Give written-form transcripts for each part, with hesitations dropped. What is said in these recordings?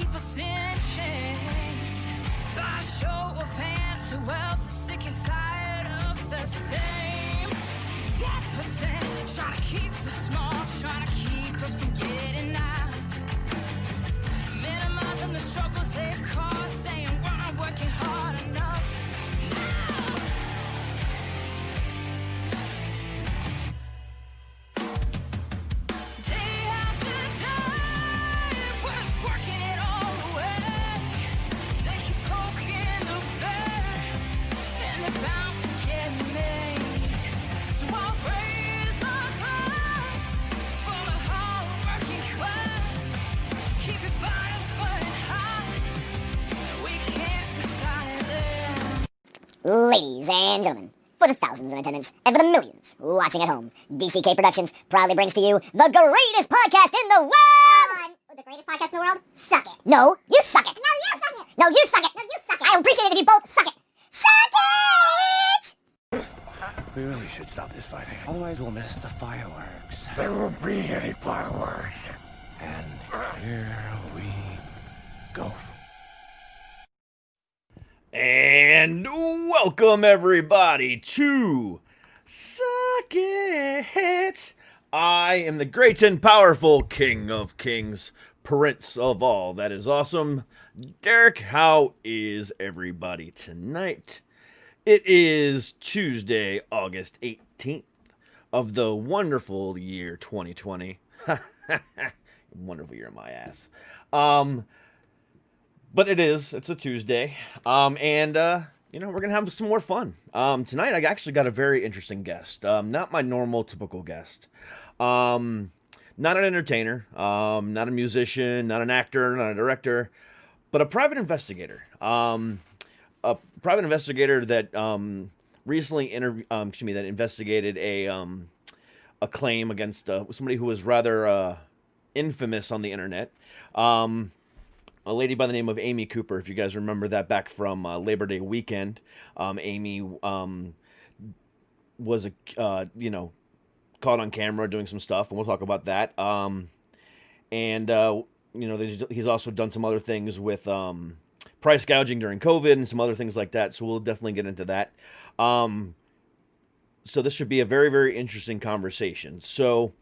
keep us in chains. By show of hands, who else is sick and tired of the same? 1% trying to keep us small, trying to keep us from getting out. Minimizing the struggles they've caused, saying we're not working hard enough. Ladies and gentlemen, for the thousands in attendance and for the millions watching at home, DCK Productions proudly brings to you the greatest podcast in the world! The greatest podcast in the world? Suck it. No, you suck it. No, you suck it. No, you suck it. No, you suck it. I appreciate it if you both suck it. Suck it! We really should stop this fighting. Otherwise we'll miss the fireworks. There won't be any fireworks. And here we go. And welcome everybody to Suck It. I am the great and powerful King of Kings, Prince of all that is awesome. Derek, how is everybody tonight? It is Tuesday, August 18th of the wonderful year 2020. Wonderful year, my ass. But it's a Tuesday, and we're gonna have some more fun. Tonight I actually got a very interesting guest, not my normal typical guest, not an entertainer, not a musician, not an actor, not a director, but a private investigator, that recently that investigated a claim against somebody who was rather infamous on the internet. A lady by the name of Amy Cooper, if you guys remember that back from Labor Day weekend. Amy was caught on camera doing some stuff, and we'll talk about that. He's also done some other things with price gouging during COVID and some other things like that, so we'll definitely get into that. So this should be a very, very interesting conversation. So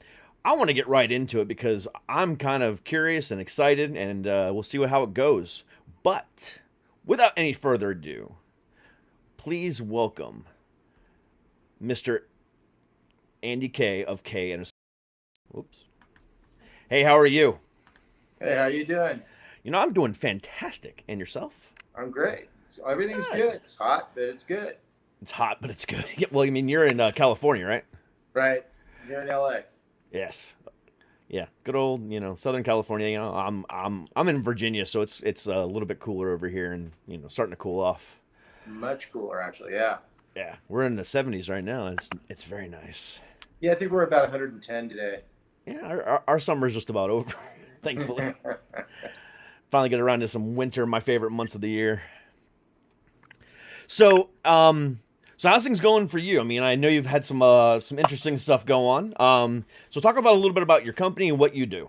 I want to get right into it because I'm kind of curious and excited, and we'll see how it goes. But without any further ado, please welcome Mr. Andy K of K and Whoops. Hey, how are you? Hey, how you doing? I'm doing fantastic. And yourself? I'm great. So everything's good. It's hot, but it's good. It's hot, but it's good. Well, I mean, you're in California, right? Right. You're in LA. Yes. Yeah. Good old, Southern California. I'm in Virginia, so it's a little bit cooler over here and, starting to cool off. Much cooler, actually. Yeah. Yeah. We're in the 70s right now. It's very nice. Yeah, I think we're about 110 today. Yeah, our summer's just about over, thankfully. Finally get around to some winter, my favorite months of the year. So how's things going for you? I mean, I know you've had some interesting stuff go on. So talk about a little bit about your company and what you do.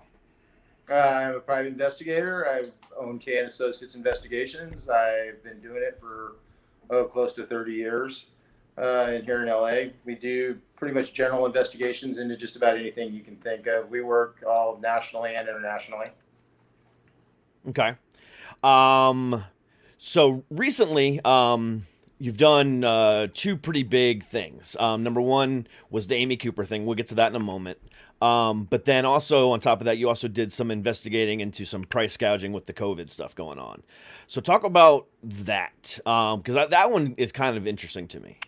I'm a private investigator. I own K and Associates Investigations. I've been doing it for close to 30 years. Here in LA, we do pretty much general investigations into just about anything you can think of. We work all nationally and internationally. Okay. So recently, you've done two pretty big things. Number one was the Amy Cooper thing. We'll get to that in a moment. But then also on top of that, you also did some investigating into some price gouging with the COVID stuff going on. So talk about that, because that one is kind of interesting to me.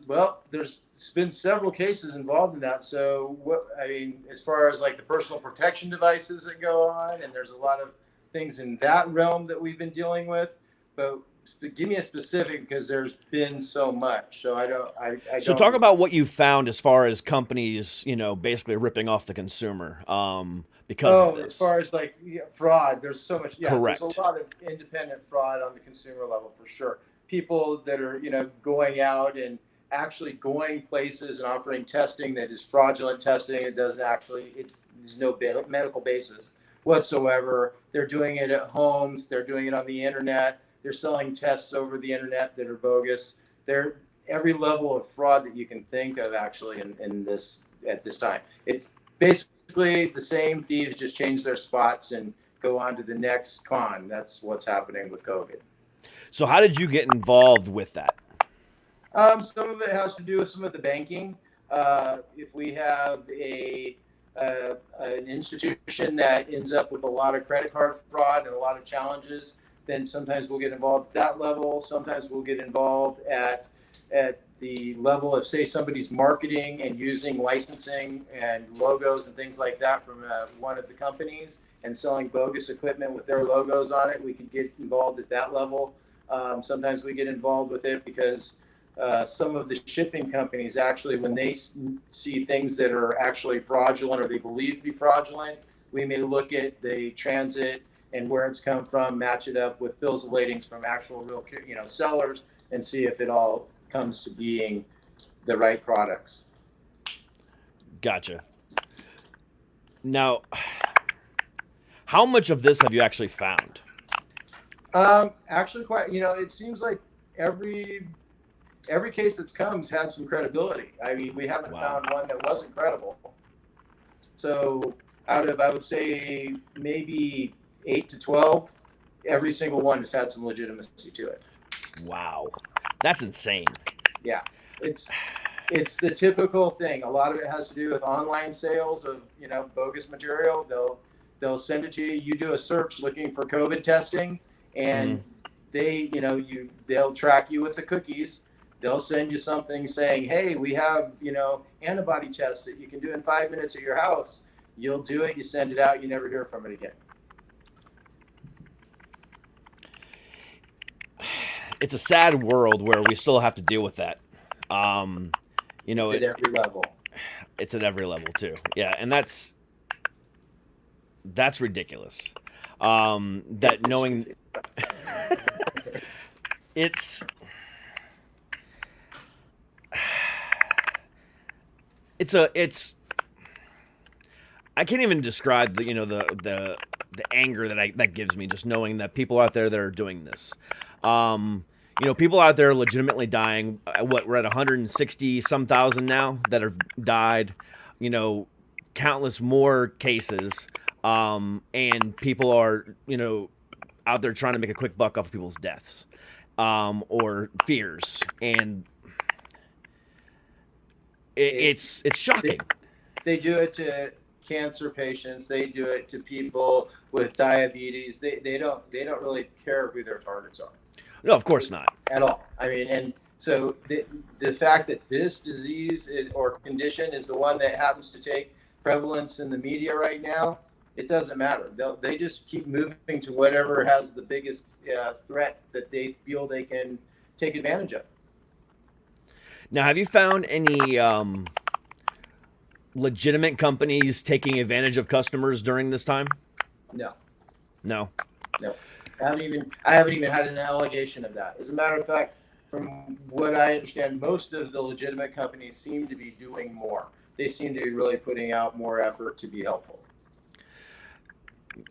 Well, there's been several cases involved in that. So as far as like the personal protection devices that go on, and there's a lot of things in that realm that we've been dealing with, but give me a specific because there's been so much. So I don't. So talk about what you found as far as companies, basically ripping off the consumer because of this. As far as like fraud, there's so much. Yeah, correct. There's a lot of independent fraud on the consumer level for sure. People that are going out and actually going places and offering testing that is fraudulent testing. It doesn't actually. There's no medical basis whatsoever. They're doing it at homes. They're doing it on the internet. They're selling tests over the internet that are bogus. They're every level of fraud that you can think of actually in this at this time. It's basically the same thieves just change their spots and go on to the next con. That's what's happening with COVID. So how did you get involved with that? Some of it has to do with some of the banking. If we have an institution that ends up with a lot of credit card fraud and a lot of challenges, then sometimes we'll get involved at that level. Sometimes we'll get involved at the level of, say, somebody's marketing and using licensing and logos and things like that from one of the companies and selling bogus equipment with their logos on it. We can get involved at that level. Sometimes we get involved with it because some of the shipping companies actually, when they see things that are actually fraudulent or they believe to be fraudulent, we may look at the transit and where it's come from, match it up with bills of ladings from actual real, sellers, and see if it all comes to being the right products. Gotcha. Now, how much of this have you actually found? Actually, quite. It seems like every case that's come has had some credibility. I mean, we haven't found one that wasn't credible. So, out of, I would say, maybe 8 to 12, every single one has had some legitimacy to it. Wow, that's insane. Yeah, it's the typical thing. A lot of it has to do with online sales of bogus material. They'll send it to you. You do a search looking for COVID testing, and they'll track you with the cookies. They'll send you something saying, hey, we have antibody tests that you can do in 5 minutes at your house. You'll do it. You send it out. You never hear from it again. It's a sad world where we still have to deal with that. It's at every level. It's at every level too. Yeah, and that's ridiculous. That knowing it's I can't even describe the anger that gives me just knowing that people out there that are doing this. People out there legitimately dying. We're at 160 some thousand now that have died. Countless more cases. And people are, out there trying to make a quick buck off of people's deaths, or fears. And it's shocking. They do it to cancer patients. They do it to people with diabetes. They don't really care who their targets are. No, of course not. At all. I mean, and so the fact that this disease or condition is the one that happens to take prevalence in the media right now, it doesn't matter. They just keep moving to whatever has the biggest threat that they feel they can take advantage of. Now, have you found any legitimate companies taking advantage of customers during this time? No. No. I haven't even had an allegation of that. As a matter of fact, from what I understand, most of the legitimate companies seem to be doing more. They seem to be really putting out more effort to be helpful.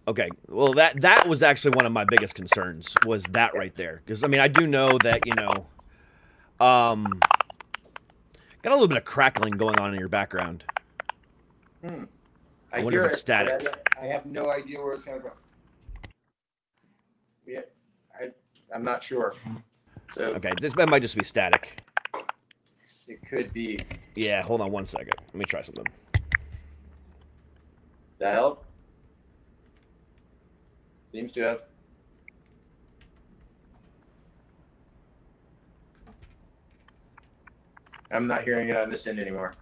Okay, well that was actually one of my biggest concerns was that right there, because I mean I do know that got a little bit of crackling going on in your background. I wonder hear if it's static. I have no idea where it's coming from. Yeah, I'm not sure. So Okay, this might just be static. it could be. Yeah, hold on one second. Let me try something. That help? Seems to have. I'm not hearing it on this end anymore.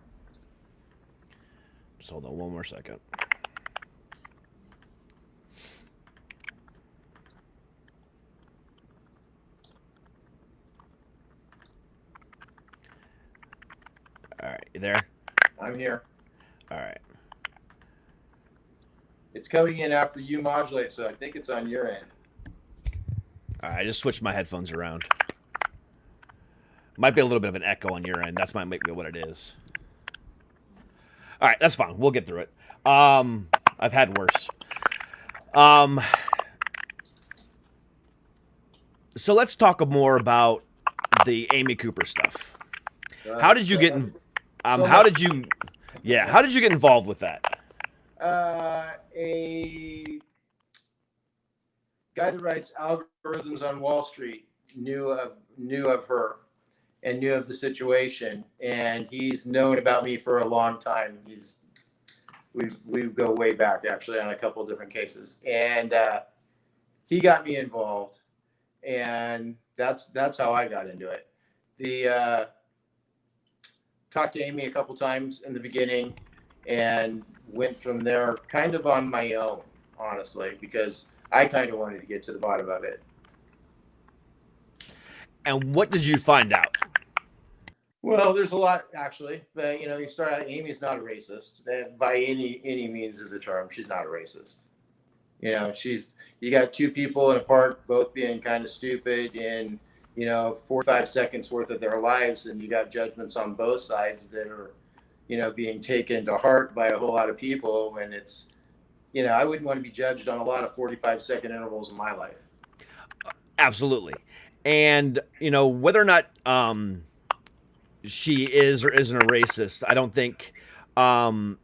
Just hold on one more second. All right, you there? I'm here. All right. It's coming in after you modulate, so I think it's on your end. All right, I just switched my headphones around. Might be a little bit of an echo on your end. That's might be what it is. All right, that's fine. We'll get through it. I've had worse. Um, so let's talk more about the Amy Cooper stuff. How did you So get much, in, so how much. did you yeah, how did you get involved with that? A guy that writes algorithms on Wall Street knew of her and knew of the situation, and he's known about me for a long time. We go way back actually on a couple of different cases, and he got me involved, and that's how I got into it. The talked to Amy a couple times in the beginning, and went from there kind of on my own, honestly, because I kind of wanted to get to the bottom of it. And what did you find out? Well, there's a lot actually, but you start out. Amy's not a racist by any means of the term. She's not a racist. You got two people in a park both being kind of stupid in 45 seconds worth of their lives, and you got judgments on both sides that are being taken to heart by a whole lot of people. And it's I wouldn't want to be judged on a lot of 45-second intervals in my life. Absolutely. And, whether or not she is or isn't a racist, I don't think, in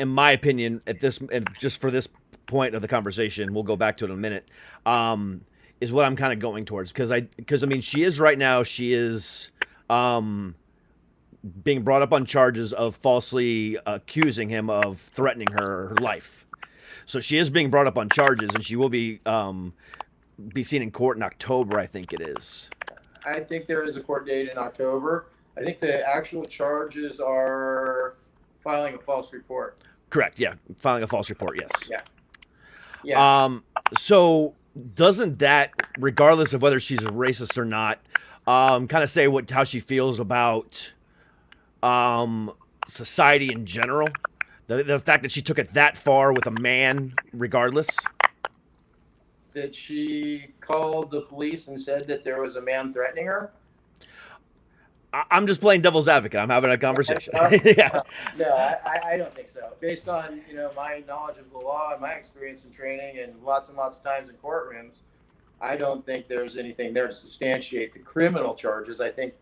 my opinion, at this, and just for this point of the conversation, we'll go back to it in a minute, is what I'm kind of going towards. Because I mean, she is right now, she is being brought up on charges of falsely accusing him of threatening her life. So she is being brought up on charges, and she will be seen in court in October, I think it is. I think there is a court date in October. I think the actual charges are filing a false report. Correct. Yeah, filing a false report. Yes. Yeah. Yeah. So doesn't that, regardless of whether she's a racist or not, kind of say how she feels about society in general? The fact that she took it that far with a man, regardless. That she called the police and said that there was a man threatening her. I'm just playing devil's advocate. I'm having a conversation. Yeah. No, I don't think so. Based on my knowledge of the law and my experience in training and lots of times in courtrooms, I don't think there's anything there to substantiate the criminal charges. I think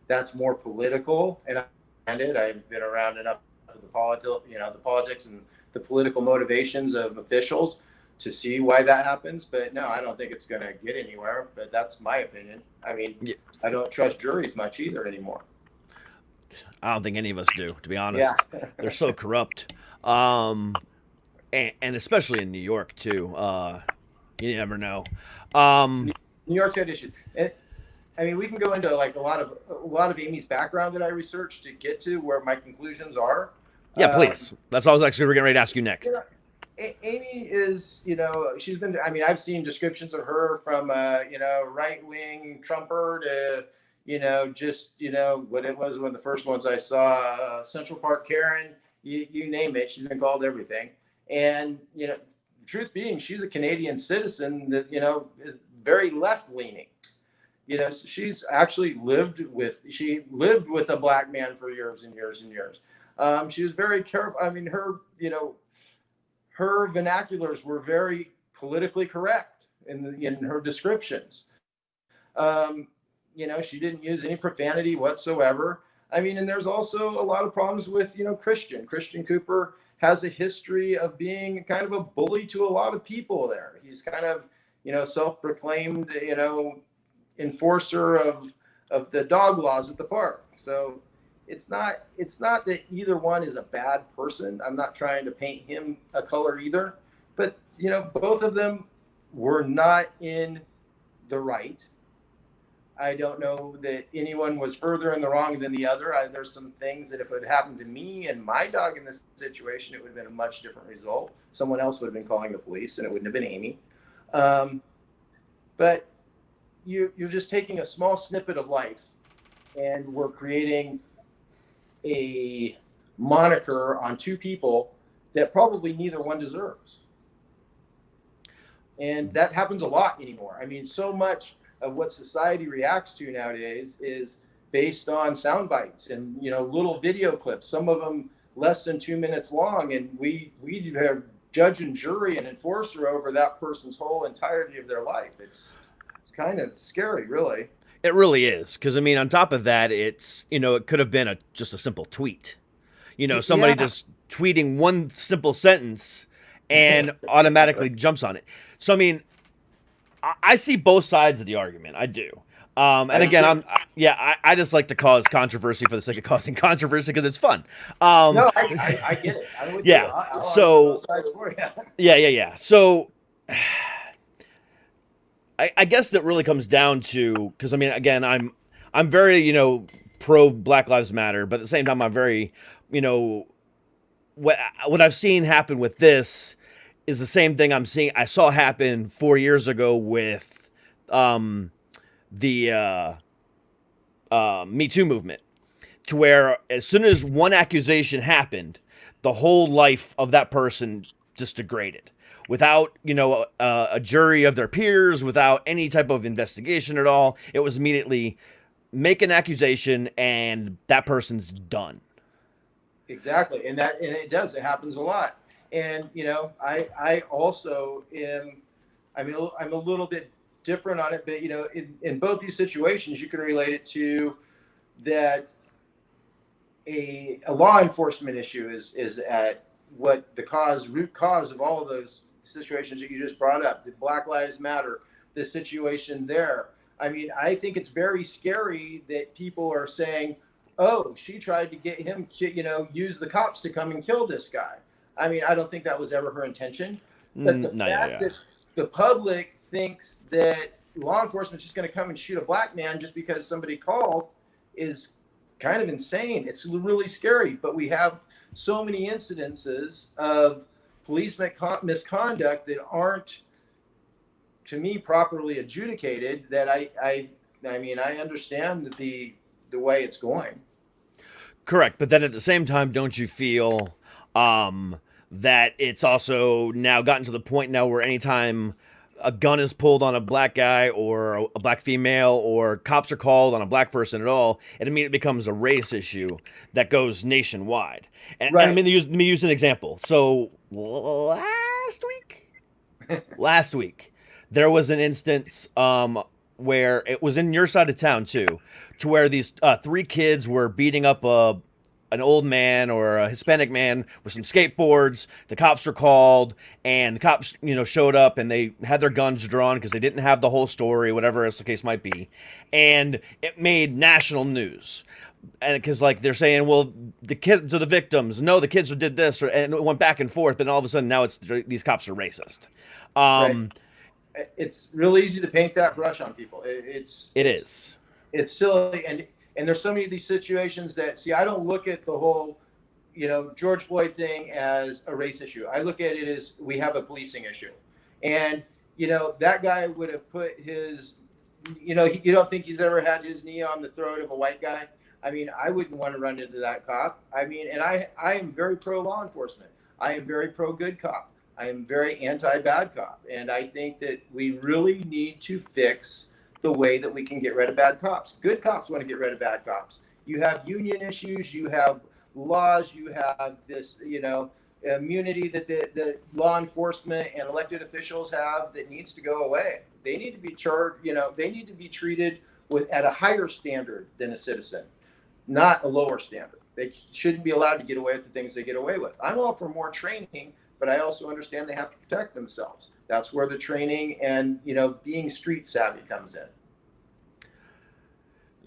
that's more political, and I've been around enough of the politics and the political motivations of officials to see why that happens. But no, I don't think it's going to get anywhere. But that's my opinion. I mean, yeah. I don't trust juries much either anymore. I don't think any of us do, to be honest. Yeah. They're so corrupt. And especially in New York too. You never know. New York's had issues. I mean, we can go into like a lot of Amy's background that I researched to get to where my conclusions are. Yeah, please. That's all we're getting ready to ask you next. Amy is, she's been, I mean, I've seen descriptions of her from, right-wing Trumper to, just, what it was one of the first ones I saw, Central Park Karen, you name it. She's been called everything. And, the truth being, she's a Canadian citizen that, is very left-leaning. She's actually lived with a black man for years and years and years. She was very careful. I mean, her vernaculars were very politically correct in her descriptions. She didn't use any profanity whatsoever. I mean, and there's also a lot of problems with, Christian Cooper has a history of being kind of a bully to a lot of people there. He's kind of, self-proclaimed, enforcer of the dog laws at the park. So it's not that either one is a bad person. I'm not trying to paint him a color either, but both of them were not in the right. I don't know that anyone was further in the wrong than the other. There's some things that if it had happened to me and my dog in this situation, it would have been a much different result. Someone else would have been calling the police, and it wouldn't have been Amy. But you're just taking a small snippet of life, and we're creating a moniker on two people that probably neither one deserves. And that happens a lot anymore. I mean, so much of what society reacts to nowadays is based on sound bites and, little video clips, some of them less than 2 minutes long. And we have judge and jury and enforcer over that person's whole entirety of their life. It's kind of scary, really. It really is, because I mean, on top of that, it's it could have been just a simple tweet. Somebody Yeah. just tweeting one simple sentence and automatically jumps on it. So I mean, I see both sides of the argument. I do. And again, I just like to cause controversy for the sake of causing controversy because it's fun. No, I get it. I'm with you. Yeah. I'll So both sides for you. yeah. So I guess that really comes down to, because I mean, again, I'm very pro Black Lives Matter, but at the same time, I'm very what I've seen happen with this is the same thing I saw happen 4 years ago with the Me Too movement, to where as soon as one accusation happened, the whole life of that person just degraded without a jury of their peers, without any type of investigation at all. It was immediately make an accusation and that person's done. Exactly, and it happens a lot. And I also am. I mean, I'm a little bit different on it, but in both these situations, you can relate it to that a law enforcement issue is at what the root cause of all of those situations that you just brought up. The Black Lives Matter, the situation there. I mean, I think it's very scary that people are saying, "Oh, she tried to get him, use the cops to come and kill this guy." I mean, I don't think that was ever her intention. But the fact that the public thinks that law enforcement is just going to come and shoot a black man just because somebody called is kind of insane. It's really scary. But we have so many incidences of police misconduct that aren't, to me, properly adjudicated, that I mean, I understand the way it's going. Correct. But then at the same time, don't you feel that it's also now gotten to the point now where anytime a gun is pulled on a black guy or a black female, or cops are called on a black person at all, it immediately becomes a race issue that goes nationwide. And, Right. and let me use an example. So last week, there was an instance where it was in your side of town too, to where these 3 kids were beating up an old man or a Hispanic man with some skateboards. The cops were called, and the cops, showed up, and they had their guns drawn because they didn't have the whole story, whatever else the case might be. And it made national news. And because they're saying, well, the kids are the victims. No, the kids did this, and it went back and forth. But all of a sudden now these cops are racist. Right. It's real easy to paint that brush on people. It is. It's silly, and there's so many of these situations that, see, I don't look at the whole, George Floyd thing as a race issue. I look at it as we have a policing issue. And, that guy would have put his, you don't think he's ever had his knee on the throat of a white guy? I mean, I wouldn't want to run into that cop. I mean, and I am very pro law enforcement. I am very pro good cop. I am very anti-bad cop. And I think that we really need to fix the way that we can get rid of bad cops. Good cops want to get rid of bad cops. You have union issues, you have laws, you have this, immunity that the law enforcement and elected officials have that needs to go away. They need to be charged, they need to be treated at a higher standard than a citizen, not a lower standard. They shouldn't be allowed to get away with the things they get away with. I'm all for more training, but I also understand they have to protect themselves. That's where the training and, being street savvy comes in.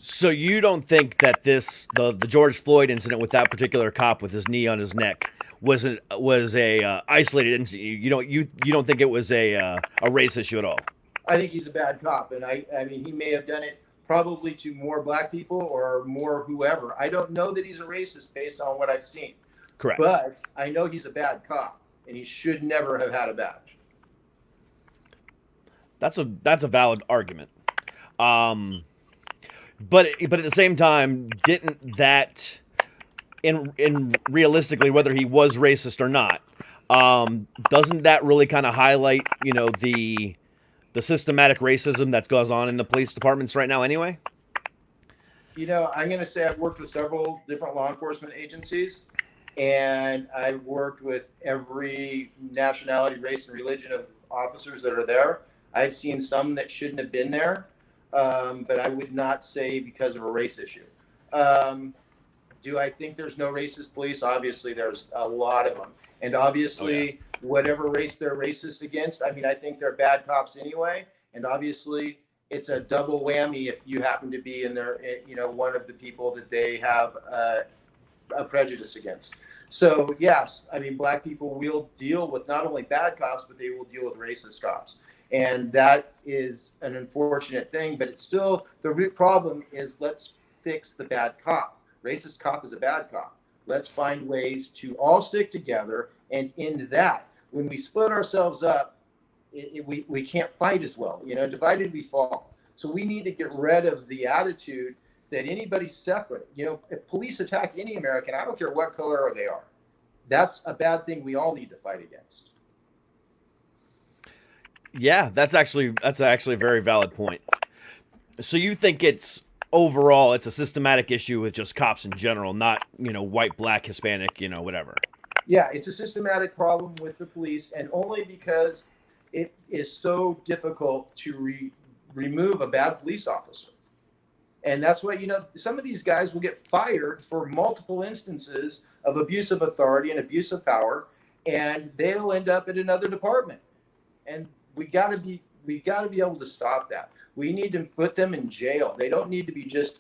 So you don't think that the George Floyd incident with that particular cop with his knee on his neck was a isolated incident? You don't think it was a race issue at all? I think he's a bad cop, and I mean, he may have done it probably to more black people or more whoever. I don't know that he's a racist based on what I've seen. Correct. But I know he's a bad cop, and he should never have had a badge. That's a valid argument. But at the same time, didn't that, in realistically, whether he was racist or not, doesn't that really kind of highlight, the systematic racism that goes on in the police departments right now anyway? I'm going to say I've worked with several different law enforcement agencies, and I've worked with every nationality, race, and religion of officers that are there. I've seen some that shouldn't have been there, but I would not say because of a race issue. Um, do I think there's no racist police? Obviously, there's a lot of them. And obviously, whatever race they're racist against, I mean, I think they're bad cops anyway. And obviously, it's a double whammy if you happen to be in their, one of the people that they have a prejudice against. So, yes, I mean, black people will deal with not only bad cops, but they will deal with racist cops. And that is an unfortunate thing, but it's still the root problem is let's fix the bad cop. Racist cop is a bad cop. Let's find ways to all stick together. And in that, when we split ourselves up, we can't fight as well. Divided we fall. So we need to get rid of the attitude that anybody's separate. If police attack any American, I don't care what color they are. That's a bad thing we all need to fight against. Yeah, that's actually a very valid point. So you think overall it's a systematic issue with just cops in general, not, white, black, Hispanic, whatever. Yeah, it's a systematic problem with the police, and only because it is so difficult to remove a bad police officer. And that's why, some of these guys will get fired for multiple instances of abuse of authority and abuse of power, and they'll end up at another department. And we got to be able to stop that. We need to put them in jail. They don't need to be just,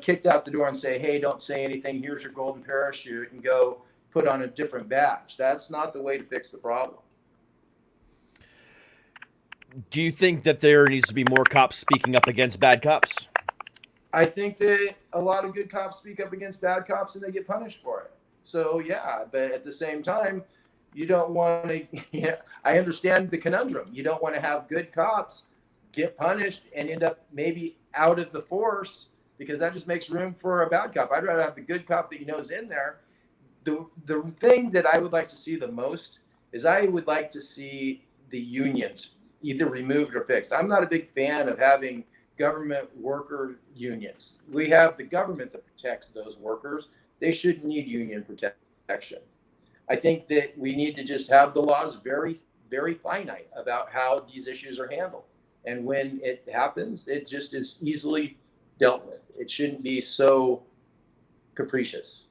kicked out the door and say, hey, don't say anything. Here's your golden parachute and go put on a different badge. That's not the way to fix the problem. Do you think that there needs to be more cops speaking up against bad cops? I think that a lot of good cops speak up against bad cops and they get punished for it. So, yeah, but at the same time, you don't want to, I understand the conundrum. You don't want to have good cops get punished and end up maybe out of the force because that just makes room for a bad cop. I'd rather have the good cop that is in there. The thing that I would like to see the most is I would like to see the unions either removed or fixed. I'm not a big fan of having government worker unions. We have the government that protects those workers. They shouldn't need union protection. I think that we need to just have the laws very, very finite about how these issues are handled. And when it happens, it just is easily dealt with. It shouldn't be so capricious.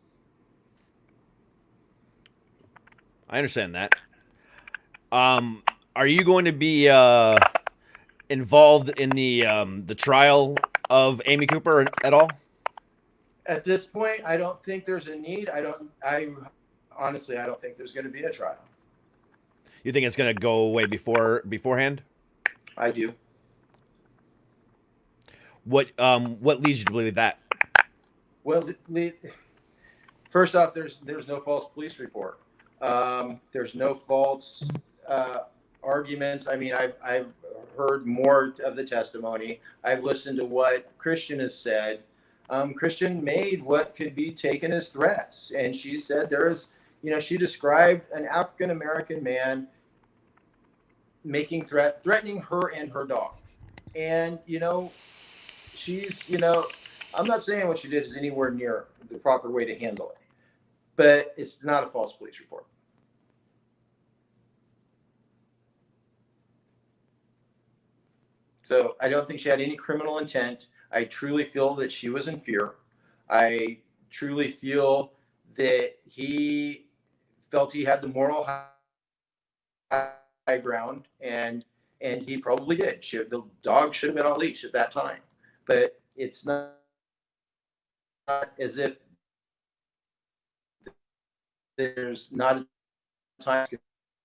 I understand that. Are you going to be involved in the trial of Amy Cooper at all? At this point, I don't think there's a need. Honestly, I don't think there's going to be a trial. You think it's going to go away beforehand? I do. What leads you to believe that? Well, first off, there's no false police report. There's no false arguments. I mean, I've heard more of the testimony. I've listened to what Christian has said. Christian made what could be taken as threats, and she said she described an African American man threatening her and her dog, and she's I'm not saying what she did is anywhere near the proper way to handle it, but it's not a false police report. So I don't think she had any criminal intent. I truly feel that she was in fear. I truly feel that he felt he had the moral high ground, and he probably did. The dog should have been on leash at that time, but it's not as if there's not a time.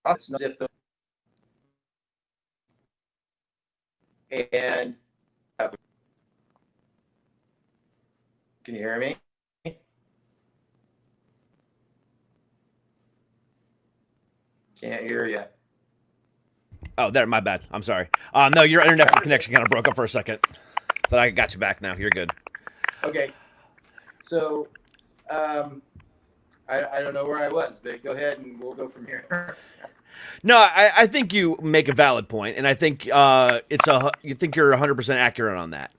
It's not as if and can you hear me? Can't hear you. Oh, there, my bad. I'm sorry. No, your internet connection kind of broke up for a second, but I got you back now. You're good. Okay. So, I don't know where I was, but go ahead and we'll go from here. No, I think you make a valid point, and I think you think you're 100% accurate on that.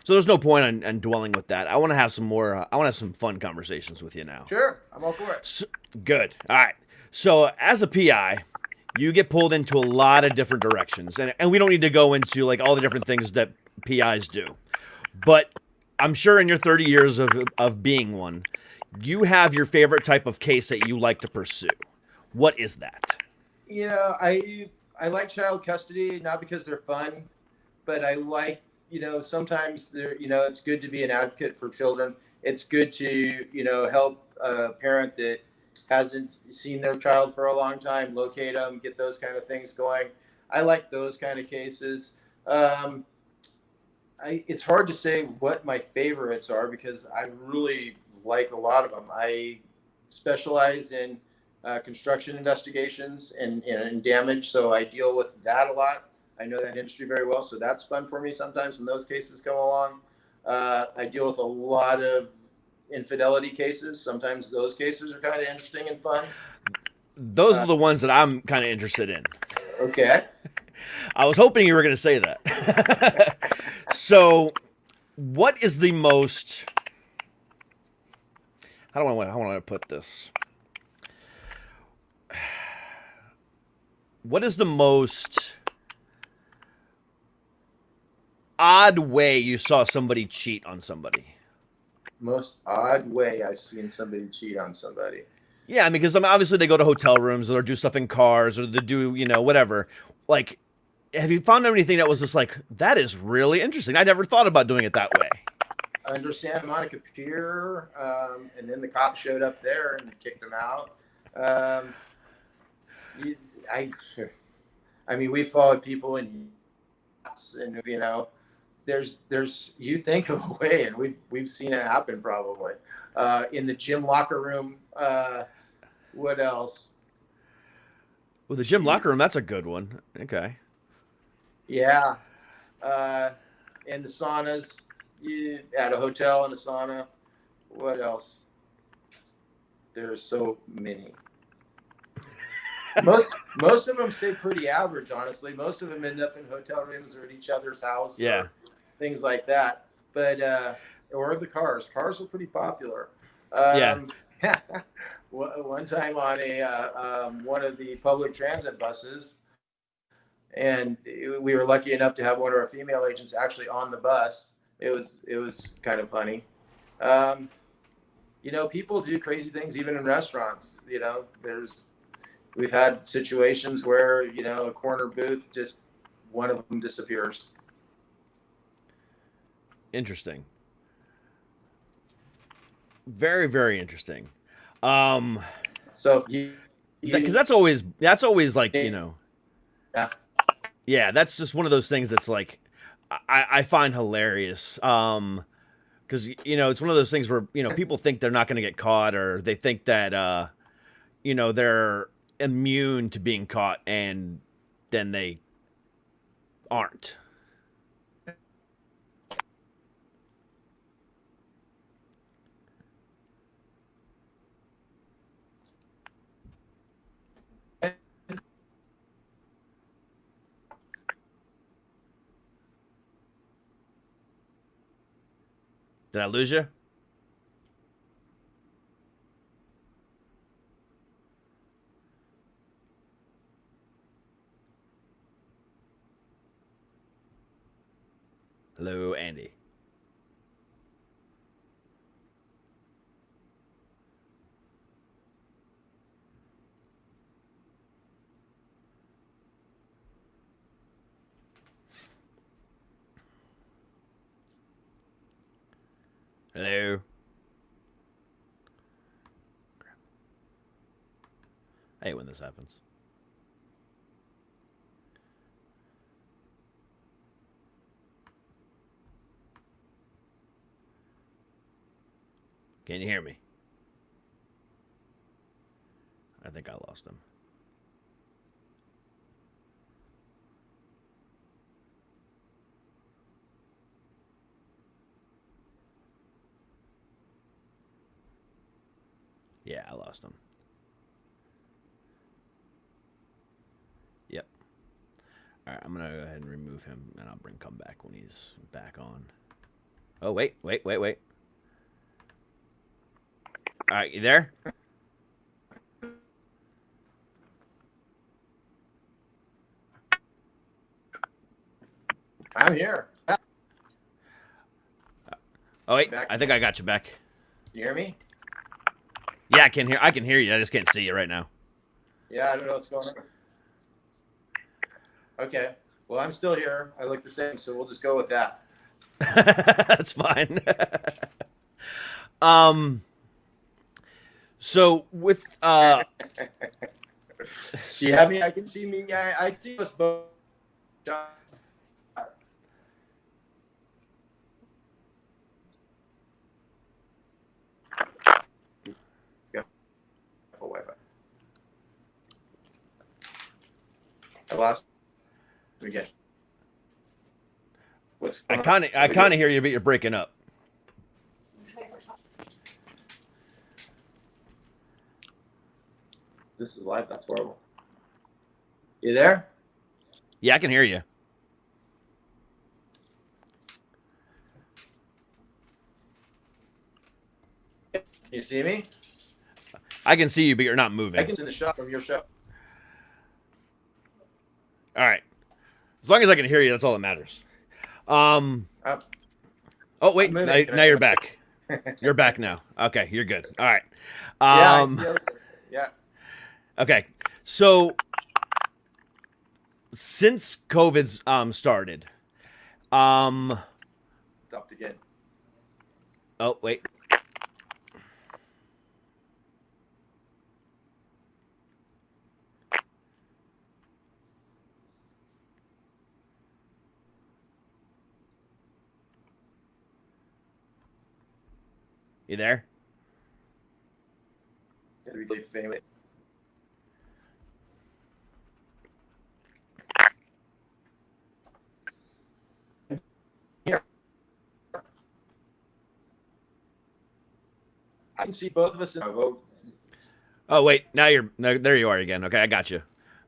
So there's no point on dwelling with that. I want to have some more. I want to have some fun conversations with you now. Sure, I'm all for it. So, good. All right. So as a PI, you get pulled into a lot of different directions, and we don't need to go into like all the different things that PIs do, but I'm sure in your 30 years of being one, you have your favorite type of case that you like to pursue. What is that? You know, I like child custody, not because they're fun, but I like, sometimes it's good to be an advocate for children. It's good to, help a parent that hasn't seen their child for a long time, locate them, get those kind of things going. I like those kind of cases. It's hard to say what my favorites are because I really like a lot of them. I specialize in construction investigations and damage, so I deal with that a lot. I know that industry very well, so that's fun for me sometimes when those cases come along. I deal with a lot of infidelity cases. Sometimes those cases are kind of interesting and fun. Those are the ones that I'm kind of interested in. Okay. I was hoping you were going to say that. So, what is the most? How do I want to put this? What is the most odd way you saw somebody cheat on somebody? Most odd way I've seen somebody cheat on somebody. Yeah, I mean, because obviously they go to hotel rooms or do stuff in cars or they do, whatever. Like, have you found anything that was just like, that is really interesting? I never thought about doing it that way. I understand Monica Pier, and then the cops showed up there and kicked him out. I mean, we followed people in, and there's you think of a way, and we've seen it happen probably in the gym locker room. What else? Well, the gym locker room, that's a good one. Okay. Yeah, in the saunas, at a hotel in a sauna. What else? There's so many. Most of them stay pretty average, honestly. Most of them end up in hotel rooms or at each other's house, or things like that. But or the cars. Cars are pretty popular. One time on a one of the public transit buses, and we were lucky enough to have one of our female agents actually on the bus. It was kind of funny. People do crazy things even in restaurants. We've had situations where, a corner booth, just one of them disappears. Interesting. Very, very interesting. So because that's always like, yeah, that's just one of those things that's like, I find hilarious. Because, it's one of those things where, people think they're not going to get caught, or they think that, they're immune to being caught, and then they aren't. Did I lose you? Hello, Andy. Hello. I hate when this happens. Can you hear me? I think I lost him. Yeah, I lost him. Yep. All right, I'm going to go ahead and remove him, and I'll come back when he's back on. Oh, wait. All right, you there? I'm here. Oh, wait. Back. I think I got you back. You hear me? Yeah, I can hear you. I just can't see you right now. Yeah, I don't know what's going on. Okay. Well, I'm still here. I look the same, so we'll just go with that. That's fine. So with Do you have me? I can see me. I see us both. Wi-Fi. I lost again. I kind of hear you, but you're breaking up. This is live. That's horrible. You there? Yeah, I can hear you. Can you see me? I can see you, but you're not moving. I can see the shot from your show. All right. As long as I can hear you, that's all that matters. Oh wait, now you're back. You're back now. Okay, you're good. All right. Yeah. Okay. So since COVID's started, Stopped again. oh wait. You there? Gotta be really famous. Here. I can see both of us in my vote. Oh wait, now there you are again. Okay, I got you.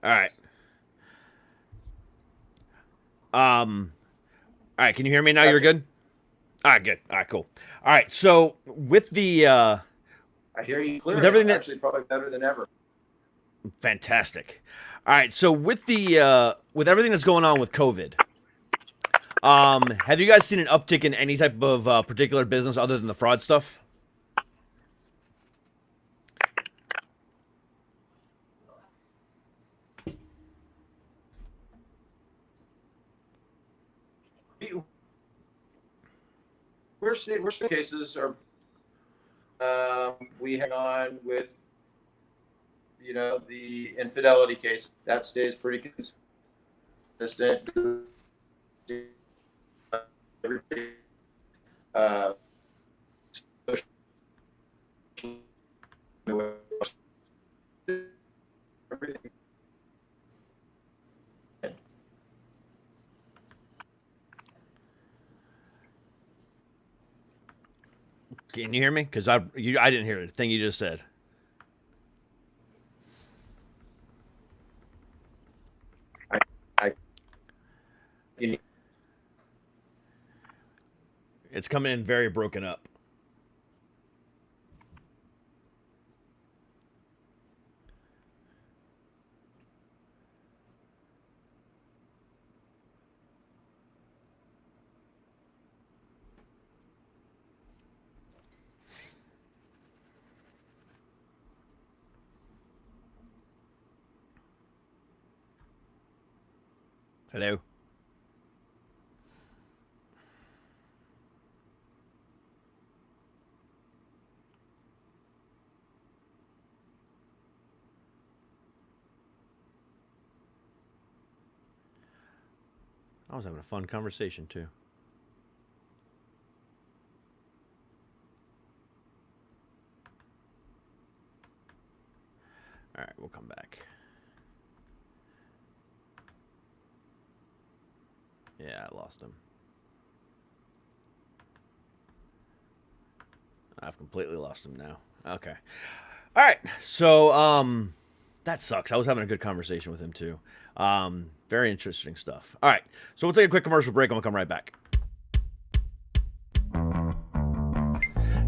All right. All right, can you hear me now? You're good? All right, good. All right, cool. All right, so with the I hear you clearly. with everything Actually, probably better than ever. fantastic. All right, so with the with everything that's going on with COVID, have you guys seen an uptick in any type of particular business other than the fraud stuff? We're seeing cases are. We hang on with, the infidelity case that stays pretty consistent. Everything. Can you hear me? Because I didn't hear the thing you just said. It's coming in very broken up. Hello? I was having a fun conversation too. All right, we'll come back. Yeah, I lost him. I've completely lost him now. Okay. All right. So, that sucks. I was having a good conversation with him too. Very interesting stuff. All right. So we'll take a quick commercial break and we'll come right back.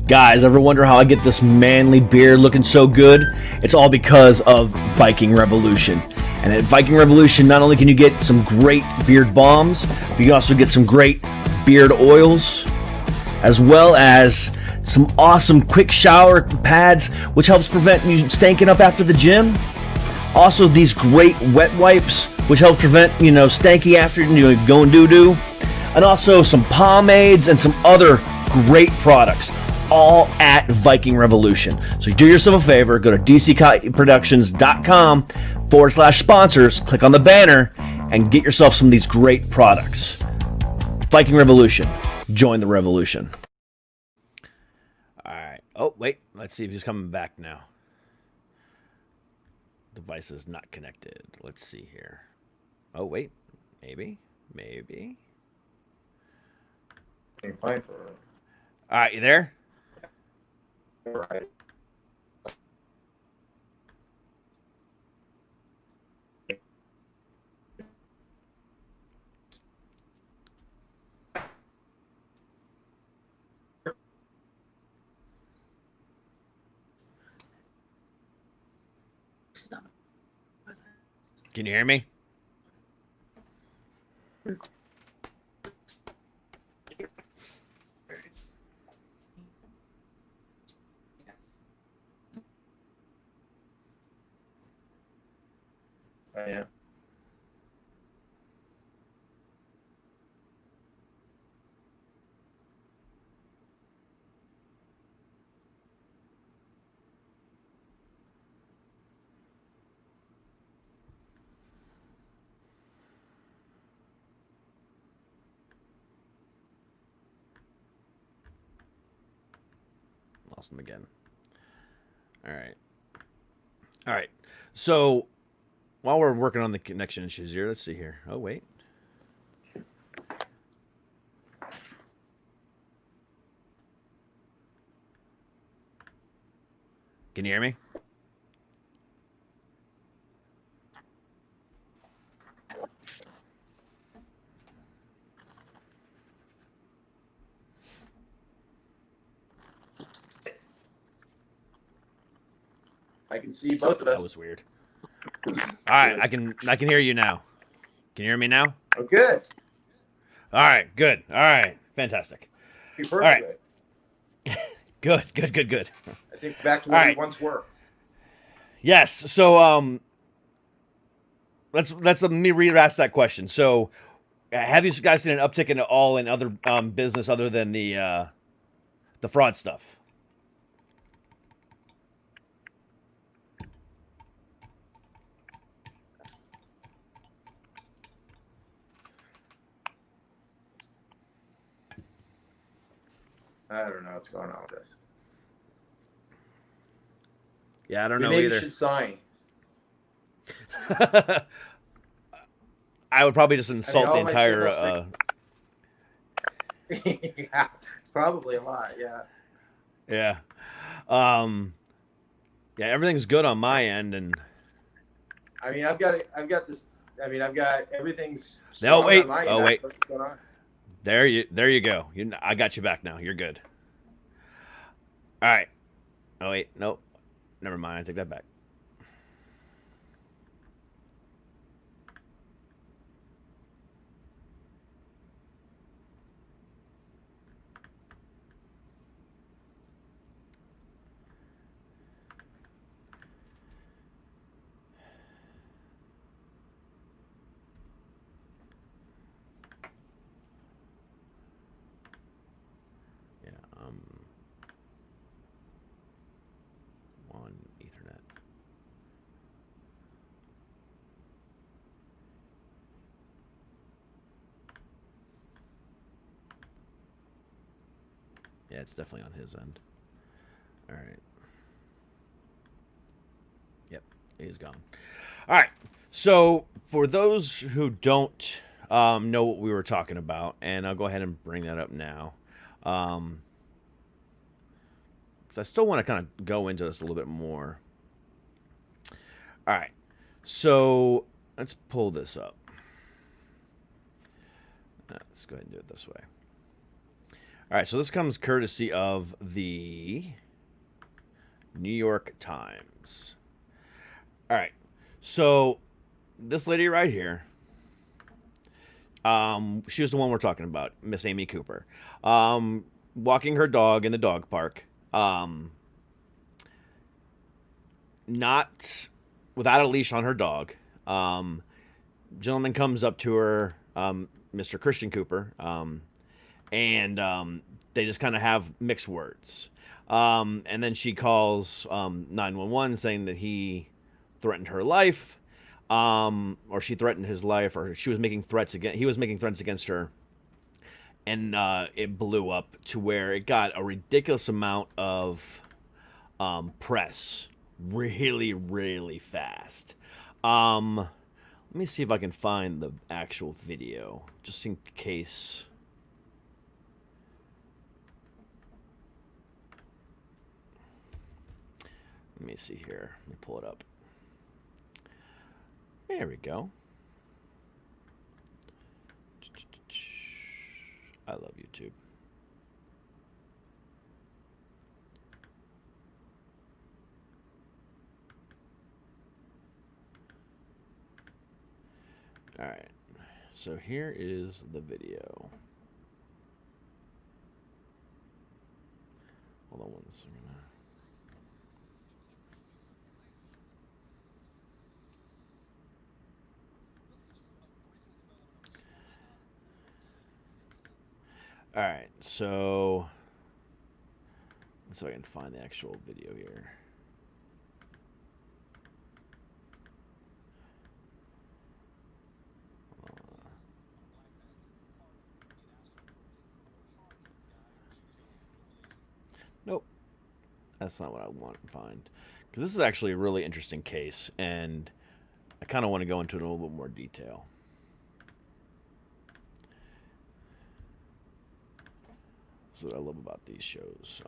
Guys, ever wonder how I get this manly beard looking so good? It's all because of Viking Revolution. And at Viking Revolution, not only can you get some great beard balms, but you can also get some great beard oils, as well as some awesome quick shower pads, which helps prevent you stanking up after the gym. Also, these great wet wipes, which help prevent, stanky after going doo-doo. And also some pomades and some other great products, all at Viking Revolution. So do yourself a favor, go to dcproductions.com/sponsors, click on the banner, and get yourself some of these great products. Viking Revolution. Join the revolution. All right. Oh, wait. Let's see if he's coming back now. Device is not connected. Let's see here. Oh, wait. Maybe. Fine for All right, you there? right. Can you hear me? Yeah. Lost him again. All right. So while we're working on the connection issues here, let's see here. Oh, wait. Can you hear me? I can see both of us. That was weird. All right, I can hear you now. Can you hear me now? Oh, good. All right, good. All right, fantastic. Perfect. All right. Good. I think back to where we once were. Yes. So let's let me re-ask that question. So, have you guys seen an uptick in other business other than the fraud stuff? I don't know what's going on with this. Yeah, I don't know maybe either. Should sign. I would probably just insult the entire. Yeah, probably a lot. Yeah. Yeah. Yeah, everything's good on my end, and I mean, I've got this. I mean, I've got everything's. No, wait. On my end. Oh, wait. What's going on? There you go. I got you back now. You're good. All right. Oh wait, nope. Never mind. I take that back. Yeah. On Ethernet. Yeah, it's definitely on his end. All right. Yep, he's gone. All right. So for those who don't know what we were talking about, and I'll go ahead and bring that up now, because I still want to kind of go into this a little bit more. All right. So let's pull this up. Let's go ahead and do it this way. All right, so this comes courtesy of the New York Times. All right, so this lady right here, she was the one we're talking about, Miss Amy Cooper, walking her dog in the dog park, not without a leash on her dog. Gentleman comes up to her, Mr. Christian Cooper, and they just kind of have mixed words. And then she calls 911 saying that he threatened her life, or she threatened his life, or she was making threats against. He was making threats against her, and it blew up to where it got a ridiculous amount of press, really, really fast. Let me see if I can find the actual video, just in case. Let me see here. Let me pull it up. There we go. I love YouTube. All right. So here is the video. Hold on one second. All right, so I can find the actual video here. Nope, that's not what I want to find, because this is actually a really interesting case, and I kind of want to go into it in a little bit more detail. That's what I love about these shows. See if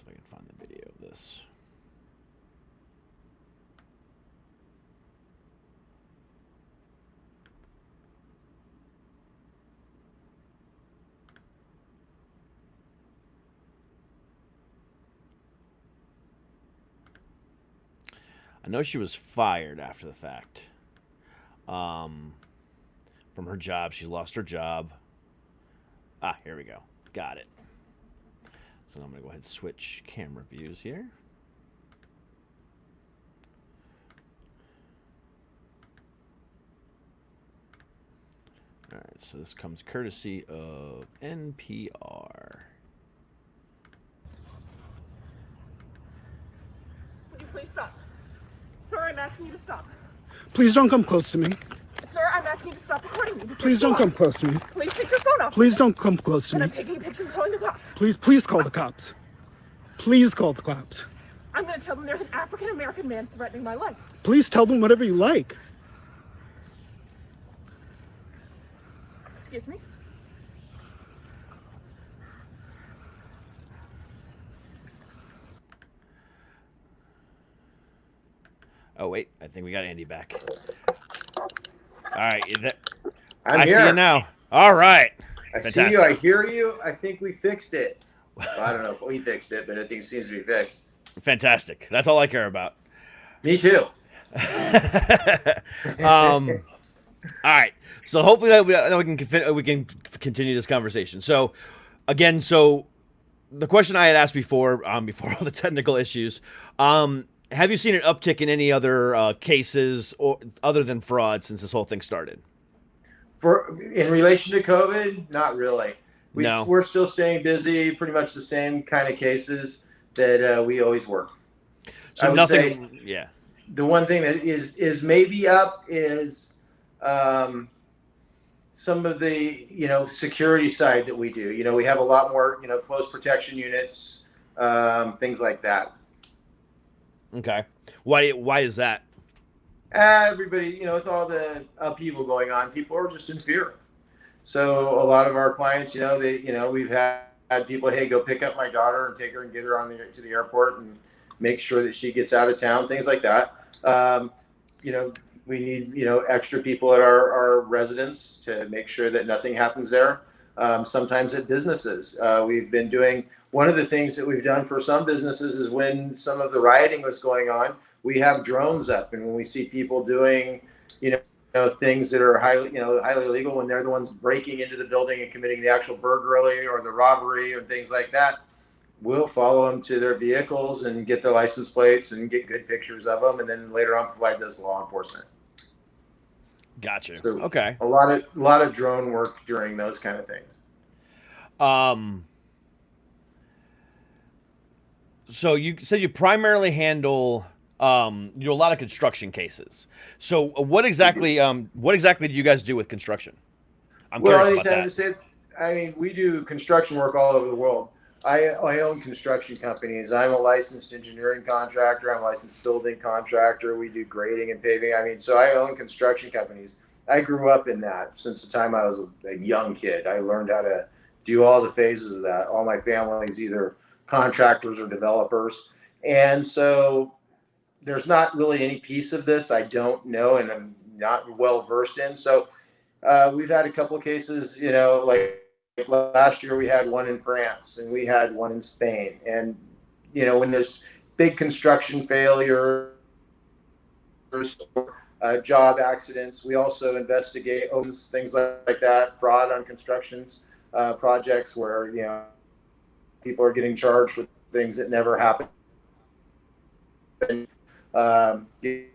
I can find the video of this. I know she was fired after the fact. From her job. She lost her job. Ah, here we go. Got it. So I'm going to go ahead and switch camera views here. All right, so this comes courtesy of NPR. Would you please stop? Sir, I'm asking you to stop. Please don't come close to me. Sir, I'm asking you to stop recording me. Please don't come close to me. Please take your phone off. Please don't come close to And me. I'm taking a picture and calling the cops. Please call the cops. Please call the cops. I'm going to tell them there's an African-American man threatening my life. Please tell them whatever you like. Excuse me? Oh, wait. I think we got Andy back. All right. I'm I here. see you now. All right. I Fantastic. see you. I hear you. I think we fixed it. Well, I don't know if we fixed it, but I think it seems to be fixed. Fantastic. That's all I care about. Me too. All right. So hopefully that we can continue this conversation. So again, the question I had asked before all the technical issues, have you seen an uptick in any other cases or other than fraud since this whole thing started? In relation to COVID, not really. No. We're still staying busy. Pretty much the same kind of cases that we always work. So I would nothing. say Yeah. the one thing that is maybe up is some of the security side that we do. We have a lot more close protection units, things like that. Okay. Why is that? Everybody, with all the upheaval going on, people are just in fear. So a lot of our clients, we've had people, hey, go pick up my daughter and take her and get her to the airport and make sure that she gets out of town, things like that. we need, extra people at our residence to make sure that nothing happens there. Sometimes at businesses, we've been doing, one of the things that we've done for some businesses is when some of the rioting was going on, we have drones up, and when we see people doing, things that are highly illegal, when they're the ones breaking into the building and committing the actual burglary or the robbery or things like that, we'll follow them to their vehicles and get their license plates and get good pictures of them, and then later on provide those to law enforcement. Gotcha. So Okay. a lot of drone work during those kind of things. So you said you primarily handle you do a lot of construction cases. So what exactly do you guys do with construction? I'm Well, curious about anytime that. to say, I mean, we do construction work all over the world. I own construction companies. I'm a licensed engineering contractor. I'm a licensed building contractor. We do grading and paving. I mean, so I own construction companies. I grew up in that since the time I was a young kid. I learned how to do all the phases of that. All my family's either contractors or developers. And so there's not really any piece of this I don't know and I'm not well versed in. So we've had a couple of cases, like last year we had one in France and we had one in Spain. And, when there's big construction failures, job accidents, we also investigate things like that, fraud on constructions projects where, people are getting charged for things that never happened. Getting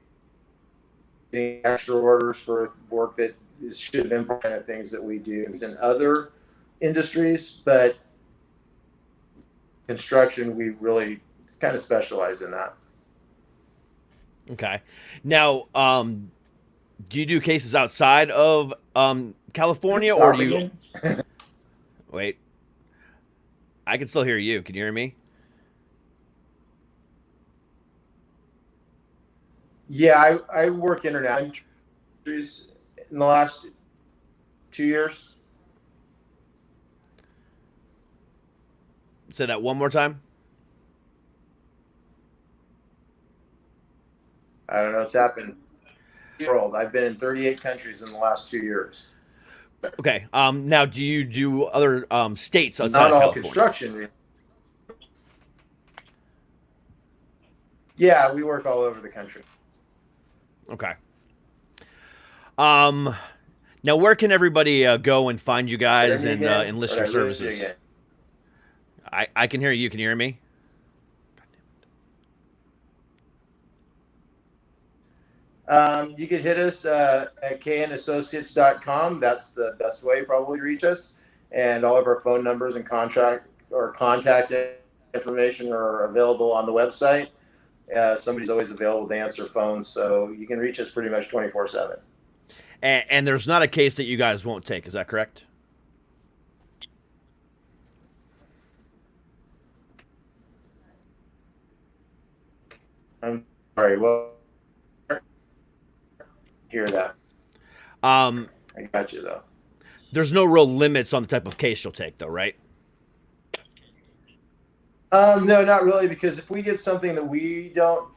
extra orders for work that should have been part of things that we do in other industries, but construction, we really kind of specialize in that. Okay. Now, do you do cases outside of California, or do you wait? I can still hear you. Can you hear me? Yeah, I work international in the last 2 years. Say that one more time. I don't know what's happened. World. I've been in 38 countries in the last 2 years. Okay. Now, do you do other states outside Not of all California? construction. Yeah, we work all over the country. Okay. Now, where can everybody go and find you guys and enlist your services? I can hear you. Can you hear me? You could hit us at knassociates.com. That's the best way probably to reach us. And all of our phone numbers and contact information are available on the website. Somebody's always available to answer phones, so you can reach us pretty much 24/7. And there's not a case that you guys won't take. Is that correct? I'm sorry. Well, hear that. I got you though. There's no real limits on the type of case you'll take, though, right? No, not really, because if we get something that we don't,